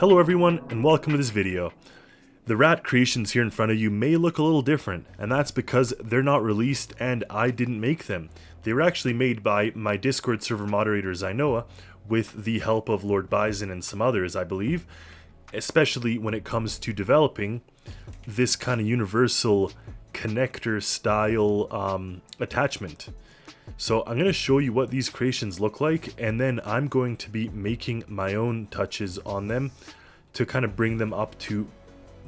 Hello everyone and welcome to this video. The rat creations here in front of you may look a little different, and that's because they're not released and I didn't make them. They were actually made by my Discord server moderator Zainoa with the help of Lord Bison and some others, I believe, especially when it comes to developing this kind of universal connector style attachment. So I'm going to show you what these creations look like, and then I'm going to be making my own touches on them to kind of bring them up to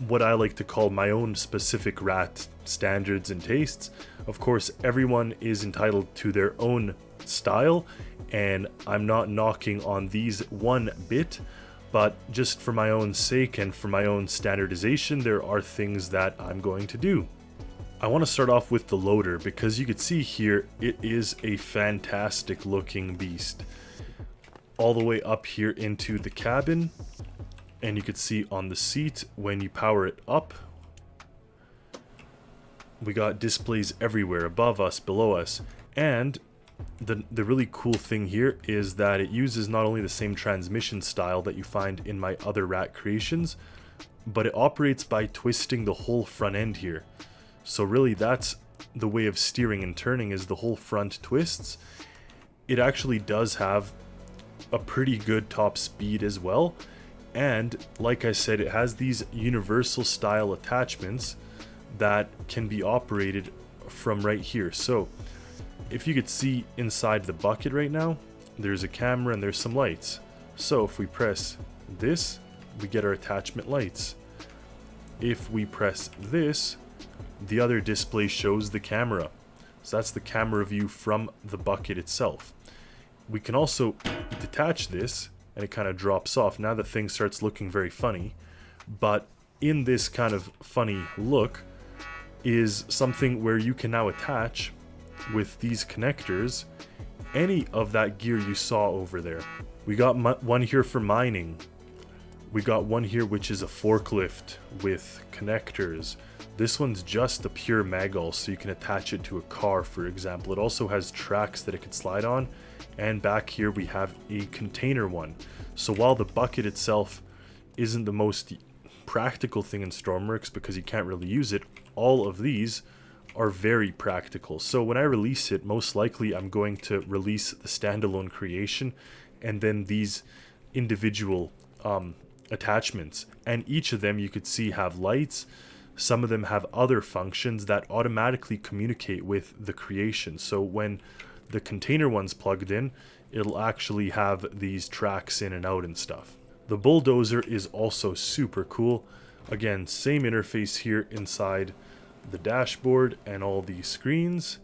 what I like to call my own specific rat standards and tastes. Of course, everyone is entitled to their own style, and I'm not knocking on these one bit, but just for my own sake and for my own standardization, there are things that I'm going to do. I want to start off with the loader because you can see here it is a fantastic looking beast. All the way up here into the cabin, and you can see on the seat when you power it up, we got displays everywhere, above us, below us, and the really cool thing here is that it uses not only the same transmission style that you find in my other rat creations, but it operates by twisting the whole front end here. So really that's the way of steering and turning, is the whole front twists. It actually does have a pretty good top speed as well, and like I said, it has these universal style attachments that can be operated from right here. So if you could see inside the bucket right now, there's a camera and there's some lights. So if we press this, we get our attachment lights. If we press this, the other display shows the camera. So that's the camera view from the bucket itself. We can also detach this and it kind of drops off. Now the thing starts looking very funny, but in this kind of funny look is something where you can now attach with these connectors any of that gear you saw over there. We got one here for mining. We got one here which is a forklift with connectors. This one's just a pure magol, so you can attach it to a car, for example. It also has tracks that it could slide on, and back here we have a container one. So while the bucket itself isn't the most practical thing in Stormworks because you can't really use it, all of these are very practical. So when I release it, most likely I'm going to release the standalone creation and then these individual attachments, and each of them you could see have lights. Some of them have other functions that automatically communicate with the creation. So when the container one's plugged in, it'll actually have these tracks in and out and stuff. The bulldozer is also super cool. Again, same interface here inside the dashboard and all these screens.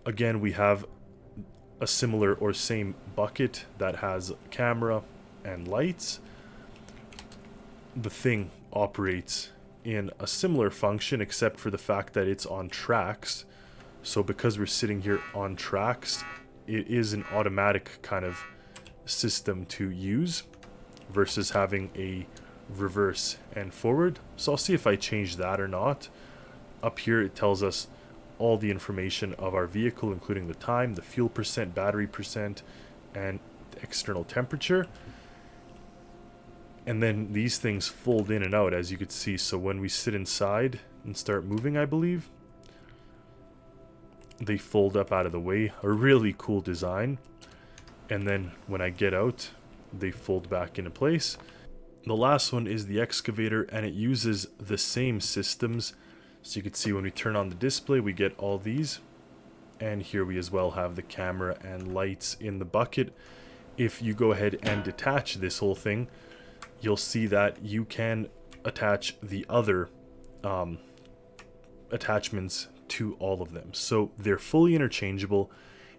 Again, we have a similar or same bucket that has camera and lights. The thing operates in a similar function except for the fact that it's on tracks. So because we're sitting here on tracks, it is an automatic kind of system to use versus having a reverse and forward. So I'll see if I change that or not. Up here it tells us all the information of our vehicle, including the time, the fuel percent, battery percent, and external temperature. And then these things fold in and out, as you could see. So when we sit inside and start moving, I believe, they fold up out of the way. A really cool design. And then when I get out, they fold back into place. The last one is the excavator, and it uses the same systems. So you can see when we turn on the display, we get all these. And here we as well have the camera and lights in the bucket. If you go ahead and detach this whole thing, you'll see that you can attach the other attachments to all of them. So they're fully interchangeable,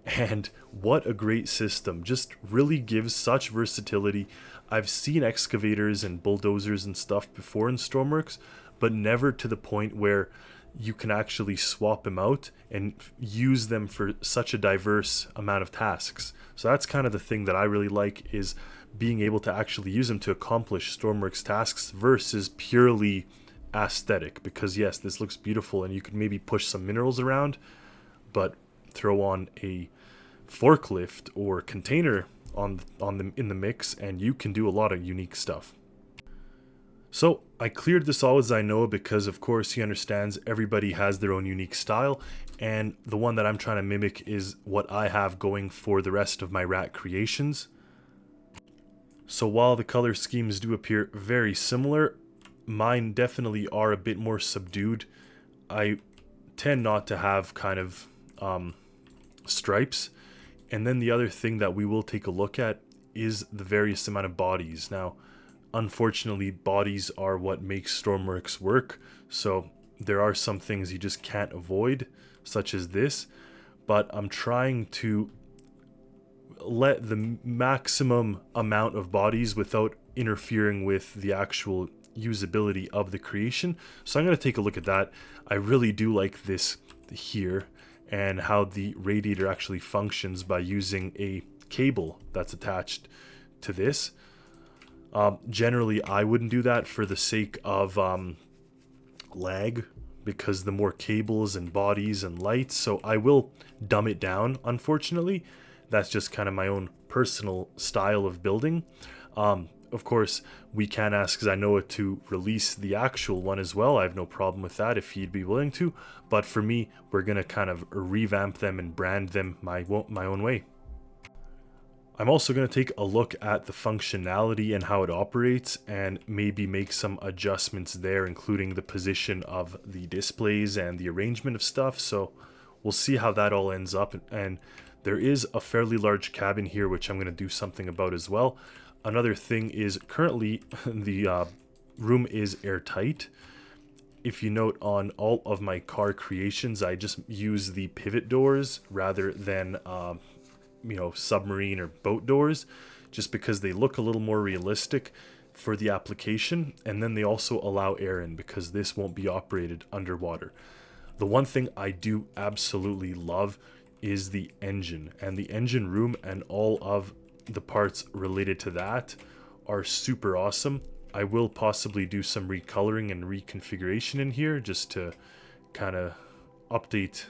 and what a great system. Just really gives such versatility. I've seen excavators and bulldozers and stuff before in Stormworks, but never to the point where you can actually swap them out and use them for such a diverse amount of tasks. So that's kind of the thing that I really like, is being able to actually use them to accomplish Stormworks tasks versus purely aesthetic. Because yes, this looks beautiful and you could maybe push some minerals around, but throw on a forklift or container on them in the mix and you can do a lot of unique stuff. So I cleared this all as I know because of course he understands everybody has their own unique style, and the one that I'm trying to mimic is what I have going for the rest of my rat creations. So while the color schemes do appear very similar, mine definitely are a bit more subdued. I tend not to have kind of stripes. And then the other thing that we will take a look at is the various amount of bodies. Now, unfortunately, bodies are what makes Stormworks work, so there are some things you just can't avoid, such as this, but I'm trying to let the maximum amount of bodies without interfering with the actual usability of the creation. So I'm going to take a look at that. I really do like this here and how the radiator actually functions by using a cable that's attached to this. Generally, I wouldn't do that for the sake of lag, because the more cables and bodies and lights, so I will dumb it down, unfortunately. That's just kind of my own personal style of building. Of course, we can ask Zinoa to release the actual one as well. I have no problem with that if he'd be willing to, but for me, we're going to kind of revamp them and brand them my own way. I'm also going to take a look at the functionality and how it operates and maybe make some adjustments there, including the position of the displays and the arrangement of stuff. So we'll see how that all ends up. And there is a fairly large cabin here, which I'm going to do something about as well. Another thing is currently the room is airtight. If you note on all of my car creations, I just use the pivot doors rather than submarine or boat doors, just because they look a little more realistic for the application, and then they also allow air in because this won't be operated underwater. The one thing I do absolutely love is the engine, and the engine room and all of the parts related to that are super awesome. I will possibly do some recoloring and reconfiguration in here just to kind of update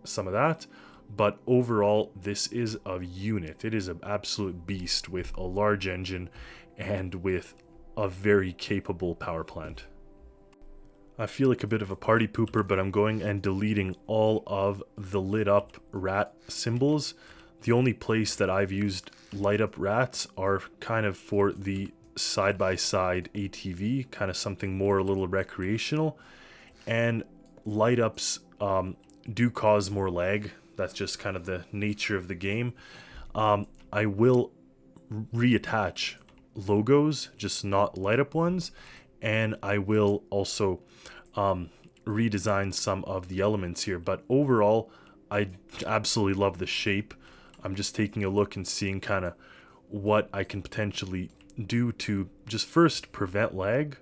some of that. But overall, this is a unit. It is an absolute beast with a large engine and with a very capable power plant. I feel like a bit of a party pooper, but I'm going and deleting all of the lit up rat symbols. The only place that I've used light up rats are kind of for the side-by-side ATV, kind of something more a little recreational. And light ups do cause more lag. That's just kind of the nature of the game. I will reattach logos, just not light up ones, and I will also redesign some of the elements here. But overall, I absolutely love the shape. I'm just taking a look and seeing kind of what I can potentially do to just first prevent lag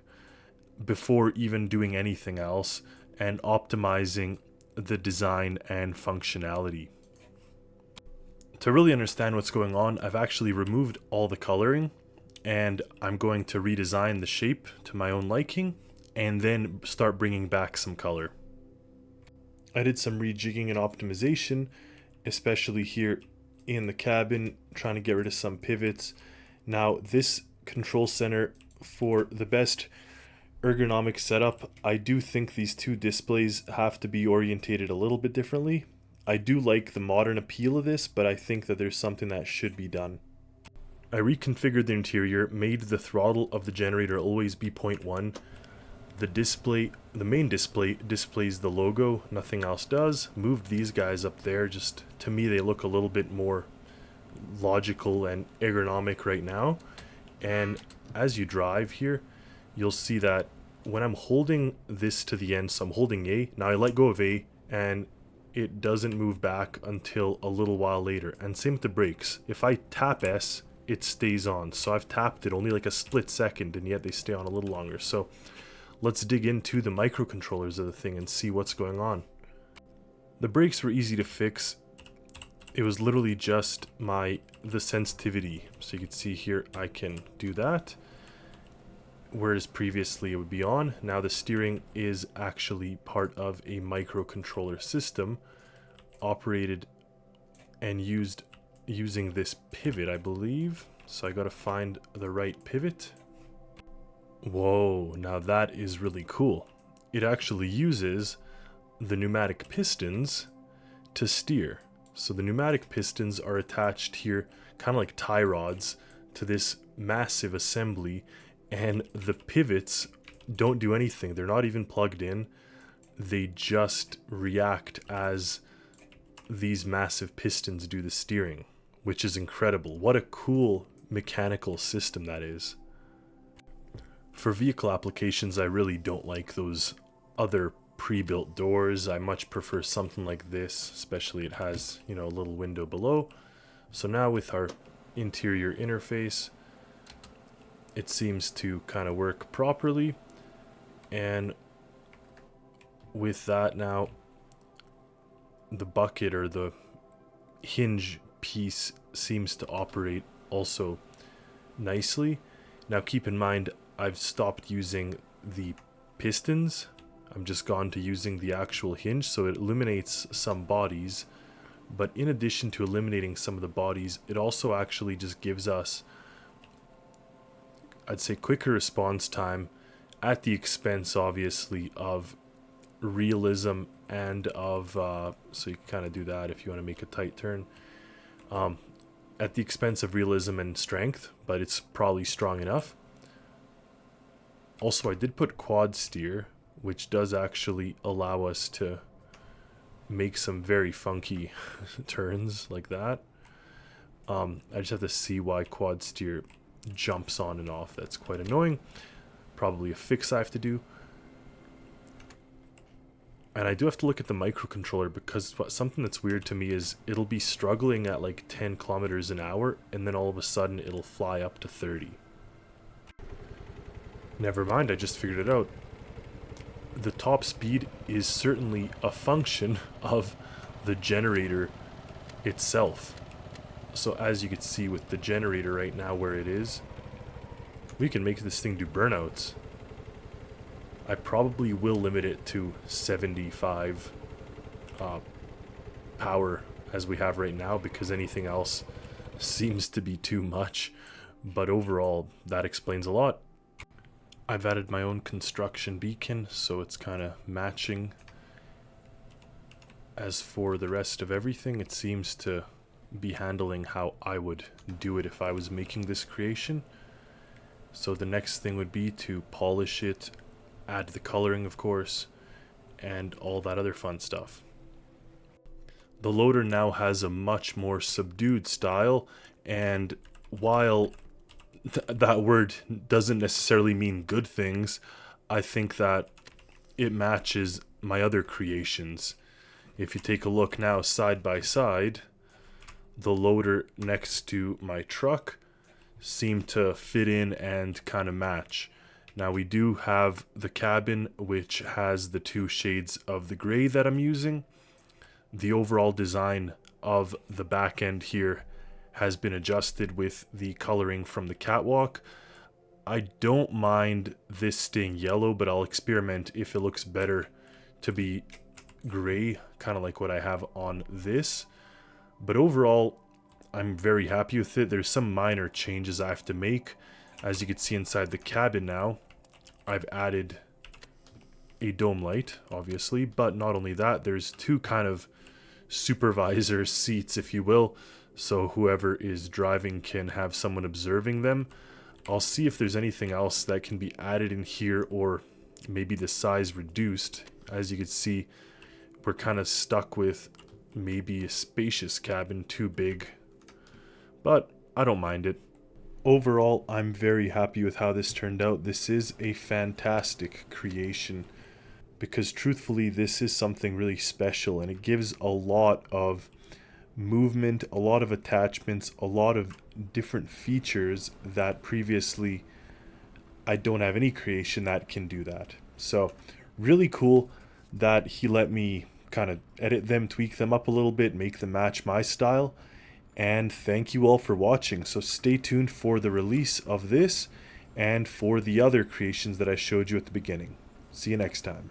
before even doing anything else, and optimizing the design and functionality. To really understand what's going on, I've actually removed all the coloring, and I'm going to redesign the shape to my own liking and then start bringing back some color. I did some rejigging and optimization, especially here in the cabin, trying to get rid of some pivots. Now this control center, for the best ergonomic setup, I do think these two displays have to be orientated a little bit differently. I do like the modern appeal of this, but I think that there's something that should be done. I reconfigured the interior, made the throttle of the generator always be 0.1. The main display displays the logo, nothing else does. Moved these guys up there, just to me they look a little bit more logical and ergonomic right now. And as you drive here, you'll see that when I'm holding this to the end, so I'm holding A, now I let go of A, and it doesn't move back until a little while later. And same with the brakes. If I tap S, it stays on. So I've tapped it only like a split second, and yet they stay on a little longer. So let's dig into the microcontrollers of the thing and see what's going on. The brakes were easy to fix. It was literally just the sensitivity. So you can see here I can do that, whereas previously it would be on. Now the steering is actually part of a microcontroller system operated and used using this pivot, I believe. So I gotta find the right pivot. Whoa, now that is really cool. It actually uses the pneumatic pistons to steer. So the pneumatic pistons are attached here, kind of like tie rods, to this massive assembly, and the pivots don't do anything. They're not even plugged in. They just react as these massive pistons do the steering, which is incredible. What a cool mechanical system that is. For vehicle applications, I really don't like those other pre-built doors. I much prefer something like this, especially it has, you know, a little window below. So now with our interior interface, it seems to kind of work properly. And with that now, the bucket or the hinge piece seems to operate also nicely. Now keep in mind, I've stopped using the pistons. I'm just gone to using the actual hinge, so it eliminates some bodies. But in addition to eliminating some of the bodies, it also actually just gives us, I'd say, quicker response time at the expense, obviously, of realism and of, so you can kind of do that if you want to make a tight turn. At the expense of realism and strength, but it's probably strong enough. Also, I did put quad steer, which does actually allow us to make some very funky turns like that. I just have to see why quad steer jumps on and off. That's quite annoying. Probably a fix I have to do. And I do have to look at the microcontroller, because something that's weird to me is it'll be struggling at like 10 kilometers an hour, and then all of a sudden it'll fly up to 30. Never mind, I just figured it out. The top speed is certainly a function of the generator itself. So as you can see with the generator right now where it is, we can make this thing do burnouts. I probably will limit it to 75 power as we have right now, because anything else seems to be too much. But overall, that explains a lot. I've added my own construction beacon, so it's kind of matching. As for the rest of everything, it seems to be handling how I would do it if I was making this creation. So the next thing would be to polish it, add the coloring, of course, and all that other fun stuff. The loader now has a much more subdued style, and while that word doesn't necessarily mean good things, I think that it matches my other creations. If you take a look now side by side, the loader next to my truck seem to fit in and kind of match. Now we do have the cabin, which has the two shades of the gray that I'm using. The overall design of the back end here has been adjusted with the coloring from the catwalk. I don't mind this staying yellow, but I'll experiment if it looks better to be gray, kind of like what I have on this. But overall, I'm very happy with it. There's some minor changes I have to make. As you can see inside the cabin now, I've added a dome light, obviously, but not only that, there's two kind of supervisor seats, if you will, so whoever is driving can have someone observing them. I'll see if there's anything else that can be added in here, or maybe the size reduced. As you can see, we're kind of stuck with maybe a spacious cabin, too big, but I don't mind it. Overall, I'm very happy with how this turned out. This is a fantastic creation, because truthfully, this is something really special, and it gives a lot of movement, a lot of attachments, a lot of different features that previously I don't have any creation that can do that. So really cool that he let me kind of edit them, tweak them up a little bit, make them match my style. And thank you all for watching. So stay tuned for the release of this and for the other creations that I showed you at the beginning. See you next time.